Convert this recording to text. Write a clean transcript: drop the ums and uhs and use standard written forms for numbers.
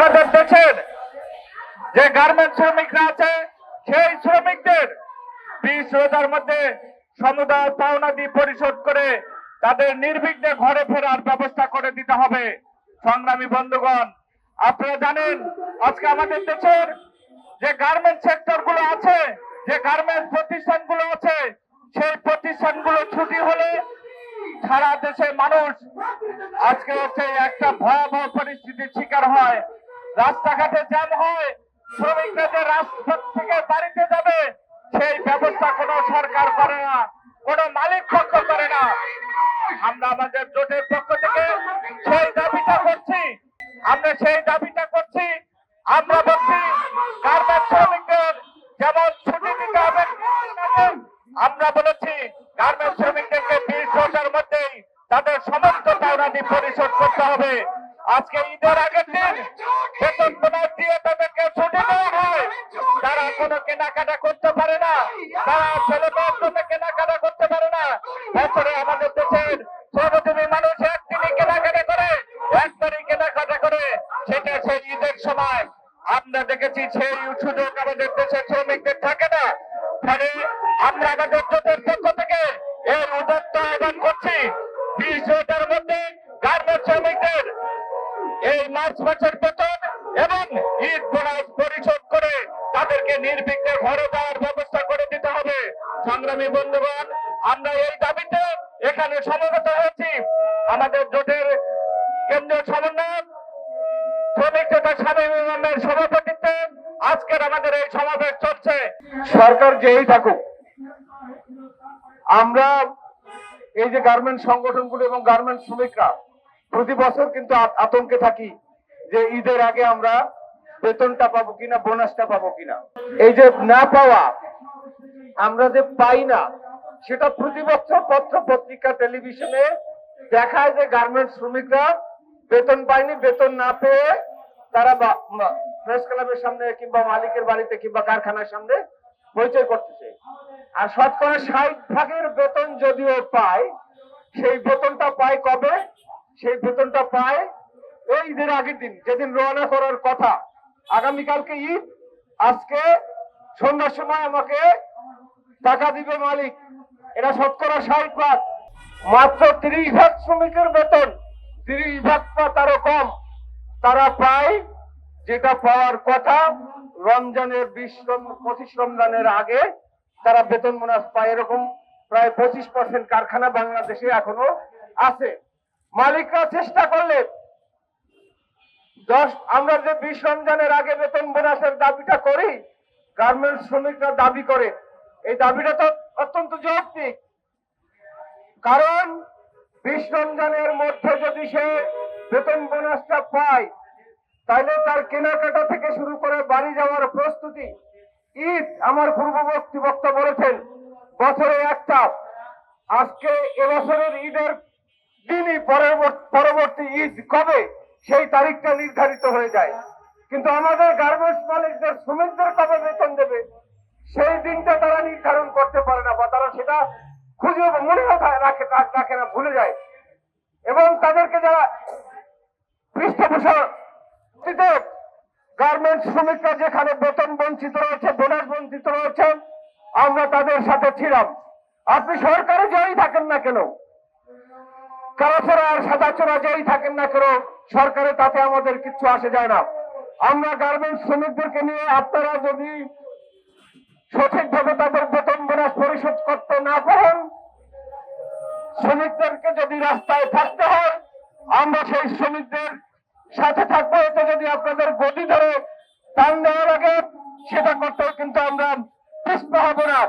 আমাদের দেশের যে গার্মেন্টস শ্রমিকরা আছে সেই শ্রমিকদের 20 রোজার মধ্যে সমুদায় পাওনাদি পরিশোধ করে তাদের নির্বিঘ্নে ঘরে ফেরার ব্যবস্থা করে দিতে হবে। সংগ্রামী বন্ধুগণ, আপনারা জানেন আজকে আমাদের দেশের যে গার্মেন্টস সেক্টর গুলো আছে, যে গার্মেন্টস প্রতিষ্ঠানগুলো আছে, সেই প্রতিষ্ঠানগুলো ছুটি হলে সারা দেশের মানুষ আজকে হচ্ছে একটা ভয়াবহ পরিস্থিতির শিকার হয়। রাস্তাঘাটে জ্যাম হয়, শ্রমিকরা যে রাজপথ থেকে বাড়িতে যাবে সেই ব্যবস্থা কোনো সরকার করে না, কোনো মালিক পক্ষ করে না। আমরা আমাদের জোটের পক্ষ থেকে সেই দাবিটা করছি, আমরা বলছি গার্মেন্টস শ্রমিকদের যেমন ছুটি দিতে হবে, আমরা বলেছি গার্মেন্টস শ্রমিকদেরকে 20 রোজার মধ্যেই তাদের সমস্ত পাওনাদি পরিশোধ করতে হবে। আজকে ঈদের আগের দিন বেতন বোনাস দিয়ে তাদেরকে ছুটি দেওয়া হয়, তারা কোনো কেনাকাটা করতে পারে না, তারা ছেলে মেয়ের জন্য কেনাকাটা করতে পারে না। বছরে আমাদের দেশের শ্রমজীবী মানুষ একদিনই কেনাকাটা করে, একবারই কেনাকাটা করে, সেটা সেই ঈদের সময়। আমরা দেখেছি সেই সুযোগ আমাদের দেশের শ্রমিকদের থাকে না। ফলে আমরা আমাদের জোটের পক্ষ থেকে এই উদাত্ত আহ্বান করছি, 20 রোজার মধ্যে গার্মেন্টস শ্রমিকদের এই মার্চ মাসের বেতন এবং ঈদ বোনাস পরিশোধ করে তাদেরকে নির্বিঘ্নে ঘরে যাওয়ার ব্যবস্থা করে দিতে হবে। সংগ্রামী বন্ধুগণ, আমরা এই দাবিতে এখানে সমবেত হয়েছি। আমাদের জোটের কেন্দ্রীয় সমন্বয়ক শ্রমিক নেতা শামীম ইমামের সভাপতিত্বে আজকের আমাদের এই সমাবেশ চলছে। সরকার যেই থাকুক, আমরা এই যে গার্মেন্টস সংগঠনগুলো এবং গার্মেন্টস শ্রমিকরা প্রতি বছর কিন্তু আতঙ্কে থাকি যে ঈদের আগে আমরা বেতনটা পাবো কিনা, বোনাসটা পাবো কিনা। এই যে না পাওয়া, আমরা যে পাই না, সেটা প্রতি বছর পত্র পত্রিকা টেলিভিশনে দেখায় যে গার্মেন্টস শ্রমিকরা বেতন পায়নি, বেতন না পেয়ে তারা প্রেস ক্লাবের সামনে কিংবা মালিকের বাড়িতে কিংবা কারখানার সামনে হইচই করতেছে। আর শতকরা 60% বেতন যদিও পায়, সেই বেতনটা পায় কবে? সেই বেতনটা পায় এই ঈদের আগের দিন, যেদিন রওনা করার কথা। আগামীকালকে ঈদ, আজকে সন্ধ্যার সময় আমাকে টাকা দিবে মালিক, এটা শতকরা 60%। মাত্র 30% শ্রমিকের বেতন, 30% বা তারও কম তারা পায়, যেটা পাওয়ার কথা রমজানের 25 রমজানের আগে তারা বেতন বোনাস পায়। এরকম প্রায় 25% কারখানা বাংলাদেশে এখনো আছে। মালিকরা চেষ্টা করলে আমরা যে 20 রমজানের আগে বেতন বোনাসের দাবিটা করি, গার্মেন্টস শ্রমিকরা দাবি করে, এই দাবিটা তো অত্যন্ত যৌক্তিক। কারণ 20 রমজানের মধ্যে যদি সে বেতন বোনাসটা পায়, তাহলে তার কেনাকাটা থেকে শুরু করে বাড়ি যাওয়ার প্রস্তুতি। ঈদ, আমার পূর্ববর্তী বক্তা বলেছেন বছরে একটা, আজকে এবছরের ঈদের দিনই পরবর্তী ঈদ কবে সেই তারিখটা নির্ধারিত হয়ে যায়, কিন্তু আমাদের গার্মেন্টস মালিকদের শ্রমিকদের কবে বেতন দেবে সেই দিনটা তারা নির্ধারণ করতে পারে না, বা তারা সেটা খুঁজে মনে রাখে না, ভুলে যায়। এবং তাদেরকে যারা পৃষ্ঠপোষক দিতে, গার্মেন্টস শ্রমিকরা যেখানে বেতন বঞ্চিত রয়েছে, বোনাস বঞ্চিত রয়েছে, আমরা তাদের সাথে ছিলাম। আপনি সরকারে যেই থাকেন না কেন, কারাচোরা আর সাদাচোরা যেই থাকেন না কেন, সরকারে তাতে আমাদের কিচ্ছু আসে যায় না। আমরা গার্মেন্টস শ্রমিকদেরকে নিয়ে, আপনারা যদি সঠিকভাবে তাদের বেতন বোনাস পরিশোধ করতে না পারেন, শ্রমিকদেরকে যদি রাস্তায় থাকতে হয়, আমরা সেই শ্রমিকদের সাথে থাকবো। এতে যদি আপনাদের গদি ধরে টান দেওয়া লাগে, সেটা করতেও কিন্তু আমরা পিছপা হব না।